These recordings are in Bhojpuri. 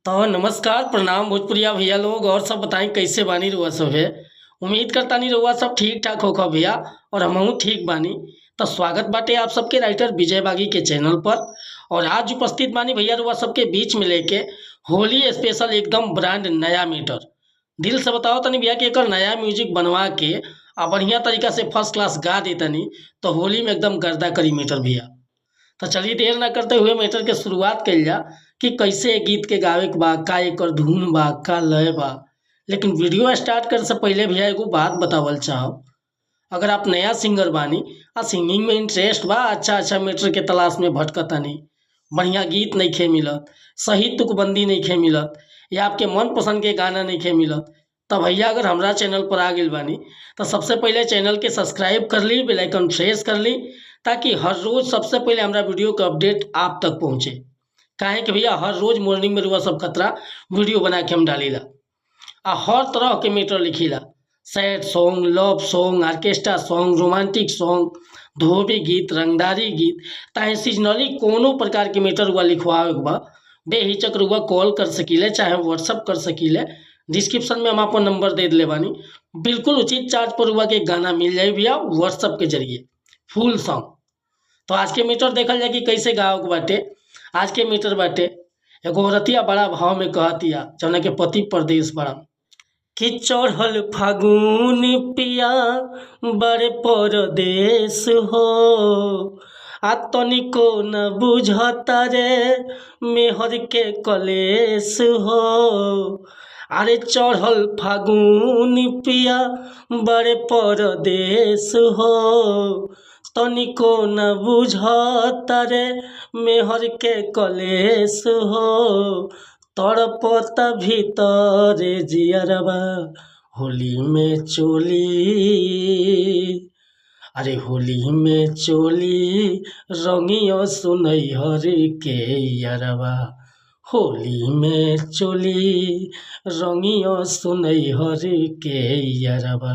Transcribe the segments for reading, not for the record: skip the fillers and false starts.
तो नमस्कार प्रणाम भोजपुरिया भैया लोग और सब बताएं कैसे बानी रउआ सब है। उम्मीद करता नहीं रउआ सब ठीक ठाक होखा भैया और हमहू ठीक बानी। तो स्वागत बाटे आप सबके राइटर विजय बागी के चैनल पर। और आज उपस्थित बानी भैया रउआ सबके बीच में लेके होली स्पेशल एकदम ब्रांड नया मीटर। दिल से बताओ तनी भैया कि एकर नया म्यूजिक बनवा के आ बढ़िया तरीका से फर्स्ट क्लास गा दे तनी तो होली में एकदम गर्दा करी मीटर भैया। तो चलिए देर ना करते हुए मैटर के शुरुआत कल जा कि कैसे गीत के गावे के बा, का एकर धुन बा, का लय बा। लेकिन वीडियो स्टार्ट करे से पहले भैया एगो बात बतावल चाहब। अगर आप नया सिंगर बानी आ सिंगिंग में इंटरेस्ट बा, अच्छा मैटर के तलाश में भटकतानी, बढ़िया गीत नहीं खे मिलत, सही तुकबंदी नहीं खे मिलत या आपके मन पसंद के गाना नहीं खे मिलत, तब भैया अगर हमारा चैनल पर आ गई बानी तो सबसे पहले चैनल के सब्सक्राइब कर ली, बेल आइकन प्रेस कर ली ताकि हर रोज सबसे पहले हमारा वीडियो का अपडेट आप तक पहुँचे। काहे कि भैया हर रोज मॉर्निंग में रुआ सब खतरा वीडियो बना के हम डालीला आ हर तरह के मैटर लिखीला। Sad song, love song, orchestra song, romantic song, धोबी गीत, रंगदारी गीत, चाहे सीजनली कोनो प्रकार के मैटर रुआ लिखवावे के बा बेहिचक रुआ कॉल कर सकीले, चाहे व्हाट्सअप कर सकीले। डिस्क्रिप्शन में हम आपको नंबर दे दिले बानी। बिल्कुल उचित चार्ज पर रुआ के गाना मिल जाए भैया व्हाट्सअप के जरिए फुल सॉन्ग। तो आज के मीटर देखल जाए कि कैसे गाँव के बाटे। आज के मीटर बाटे एगो औरतिया बड़ा भाव में कहतिया जौना के पति परदेश बड़ा कि चढ़ल फागुन पिया बड़े परदेश हो आ तनिको न बुझता रे मेहर के कलेश हो। अरे चढ़ल फागुन पिया बड़े परदेश हो तनिको न बुझता रे मेहर के कलेश हो। तड़पत भीतर जियरबा होली में चोली, अरे होली में चोली रंगियो सुनैहर के यरबा, होली में चोली रंगियो सुनैहर के यरबा।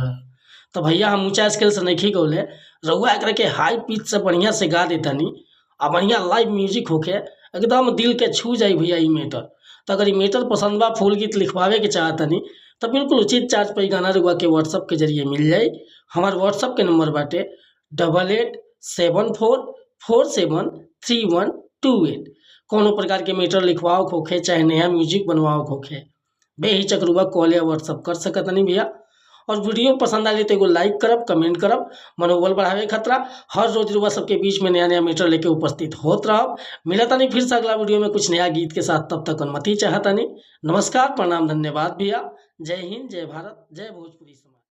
तो भैया हम ऊंचा स्केल से नहीं गौले रउआ एकरा के हाई पिच से बढ़िया से गा देतानी आ बढ़िया लाइव म्यूजिक होके एकदम दिल के छू जाई भैया ई मैटर। तो अगर ई मैटर पसंद बा, फुल गीत लिखवावे के चाहतनी तो बिल्कुल उचित चार्ज पर गाना रुआ के व्हाट्सअप के जरिए मिल जाई। हमार व्हाट्सअप के नंबर बाटे 8874473128। कोनो प्रकार के मैटर लिखवाओ होखे चाहे नया म्यूजिक बनवाओ होखे बेहिचक रुआ कॉल या व्हाट्सअप कर सकतनी भैया। और वीडियो पसंद आए तो एगो लाइक करब, कमेंट करब, मनोबल बढ़ावे खतरा। हर रोज रुआ सबके बीच में नया नया मैटर लेके उपस्थित होत रहब। मिलता नहीं फिर से अगला वीडियो में कुछ नया गीत के साथ, तब तक अनुमति चाहता नहीं। नमस्कार प्रणाम धन्यवाद भैया। जय हिंद, जय भारत, जय भोजपुरी समाज।